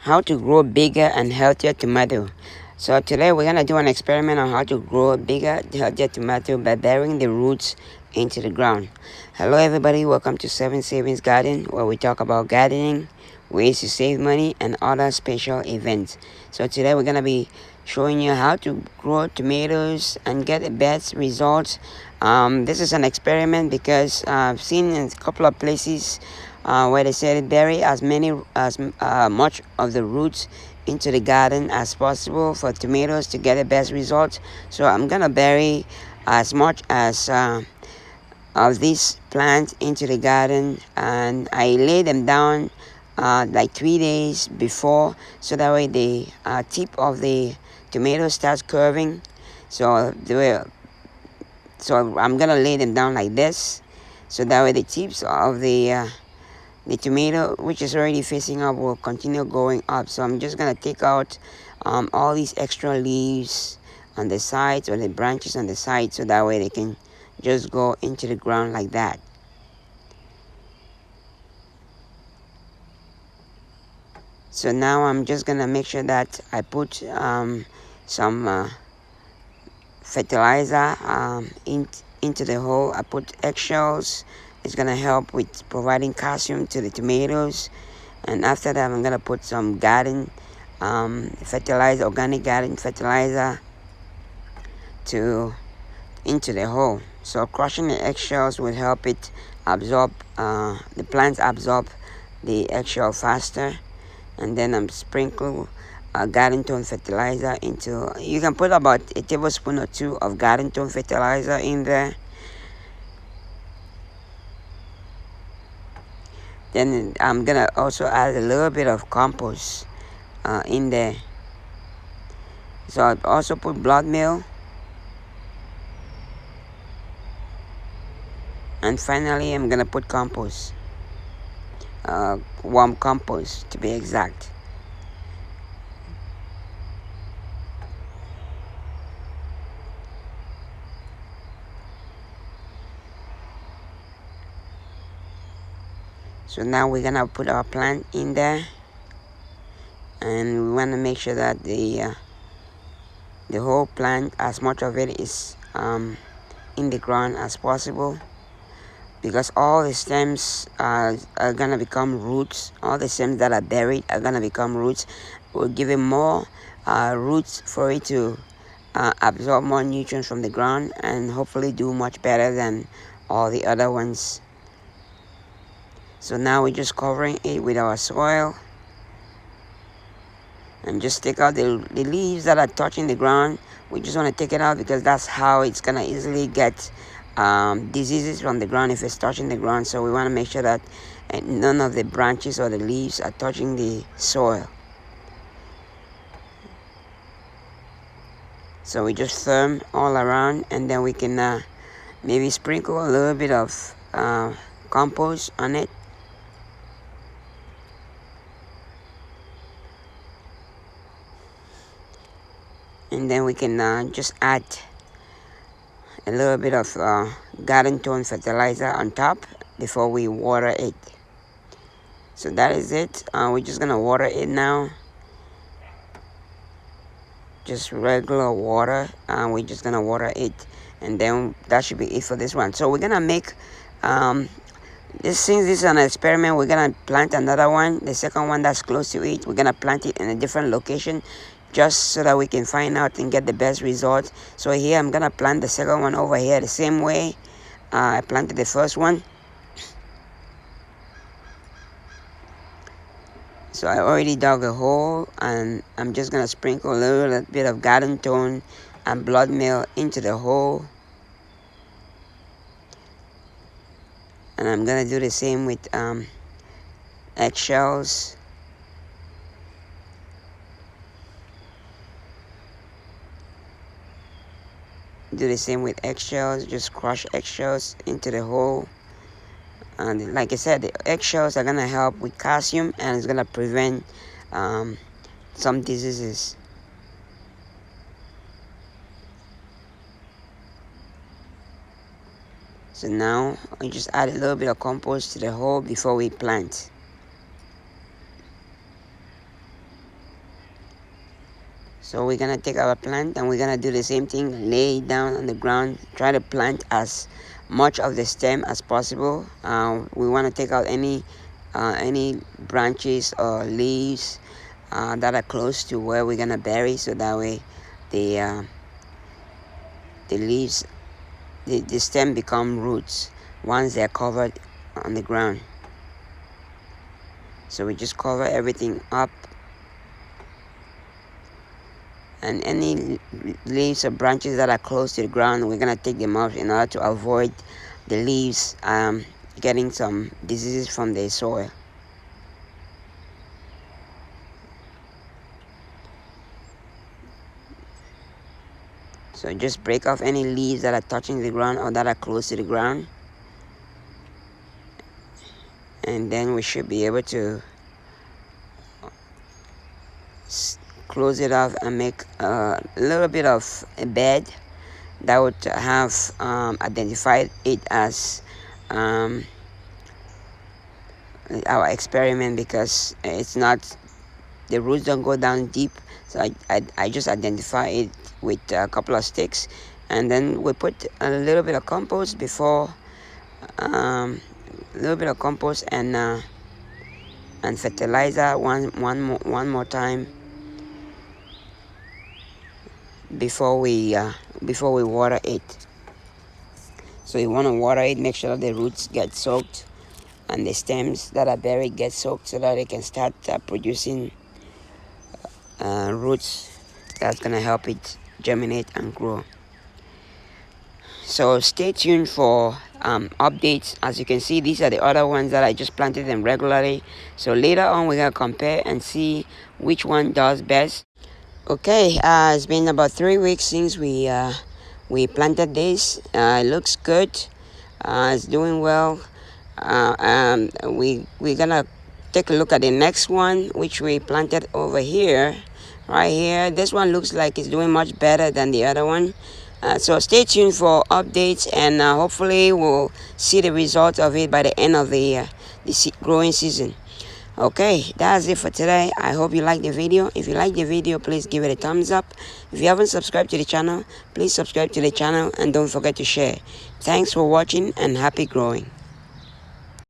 how to grow bigger and healthier tomato. So today we're gonna do an experiment on how to grow a bigger, healthier tomato by burying the roots into the ground. Hello everybody, welcome to 7 Savings Garden, where we talk about gardening, ways to save money, and other special events. So today we're gonna be showing you how to grow tomatoes and get the best results. This is an experiment because I've seen in a couple of places where they said bury as much of the roots into the garden as possible for tomatoes to get the best results. So I'm gonna bury as much as of these plants into the garden, and I lay them down like 3 days before, so that way the tip of the tomato starts curving. So I'm gonna lay them down like this, so that way the tips of the tomato, which is already facing up, will continue going up. So I'm just gonna take out all these extra leaves on the sides, or the branches on the side, so that way they can just go into the ground like that. So now I'm just gonna make sure that I put some fertilizer into the hole. I put eggshells. It's gonna help with providing calcium to the tomatoes. And after that, I'm gonna put some garden fertilizer, organic garden fertilizer, into the hole. So crushing the eggshells will help it absorb, the plants absorb the eggshell faster. And then I'm sprinkle garden tone fertilizer into. You can put about a tablespoon or two of garden tone fertilizer in there. Then I'm gonna also add a little bit of compost in there. So I also put blood meal. And finally, I'm gonna put compost, warm compost to be exact. So now we're gonna put our plant in there, and we want to make sure that the whole plant, as much of it is in the ground as possible, because all the stems are gonna become roots. All the stems that are buried are gonna become roots. We'll give it more roots for it to absorb more nutrients from the ground, and hopefully do much better than all the other ones. So now we're just covering it with our soil, and just take out the leaves that are touching the ground. We just want to take it out, because that's how it's gonna easily get diseases from the ground if it's touching the ground. So we want to make sure that none of the branches or the leaves are touching the soil. So we just firm all around, and then we can maybe sprinkle a little bit of compost on it. And then we can just add a little bit of garden tone fertilizer on top before we water it. So that is it. We're just gonna water it now. Just regular water. We're just gonna water it, and then that should be it for this one. So we're gonna make since this is an experiment, we're gonna plant another one, the second one that's close to it. We're gonna plant it in a different location, just so that we can find out and get the best results. So here I'm gonna plant the second one over here the same way I planted the first one. So I already dug a hole, and I'm just gonna sprinkle a little bit of garden tone and blood meal into the hole. And I'm gonna do the same with eggshells. Do the same with eggshells. Just crush eggshells into the hole. And like I said, the eggshells are gonna help with calcium, and it's gonna prevent some diseases. So now I just add a little bit of compost to the hole before we plant. So we're gonna take our plant and we're gonna do the same thing, lay it down on the ground, try to plant as much of the stem as possible. We want to take out any branches or leaves that are close to where we're gonna bury, so that way the leaves, the stem become roots once they're covered on the ground. So we just cover everything up, and any leaves or branches that are close to the ground, we're gonna take them off in order to avoid the leaves getting some diseases from the soil. So just break off any leaves that are touching the ground or that are close to the ground, and then we should be able to close it off and make a little bit of a bed that would have identified it as our experiment, because it's not, the roots don't go down deep. So I just identify it with a couple of sticks, and then we put a little bit of compost before, a little bit of compost and fertilizer one more time before we water it. So you want to water it, make sure that the roots get soaked and the stems that are buried get soaked, so that they can start producing roots that's gonna help it germinate and grow. So stay tuned for updates. As you can see, these are the other ones that I just planted them regularly. So later on we're gonna compare and see which one does best. Okay, it's been about 3 weeks since we planted this. It looks good. It's doing well. We're gonna take a look at the next one, which we planted over here, right here. This one looks like it's doing much better than the other one. So stay tuned for updates, and hopefully we'll see the results of it by the end of the growing season. Okay, that's it for today. I hope you liked the video. If you like the video, please give it a thumbs up. If you haven't subscribed to the channel, please subscribe to the channel and don't forget to share. Thanks for watching and happy growing.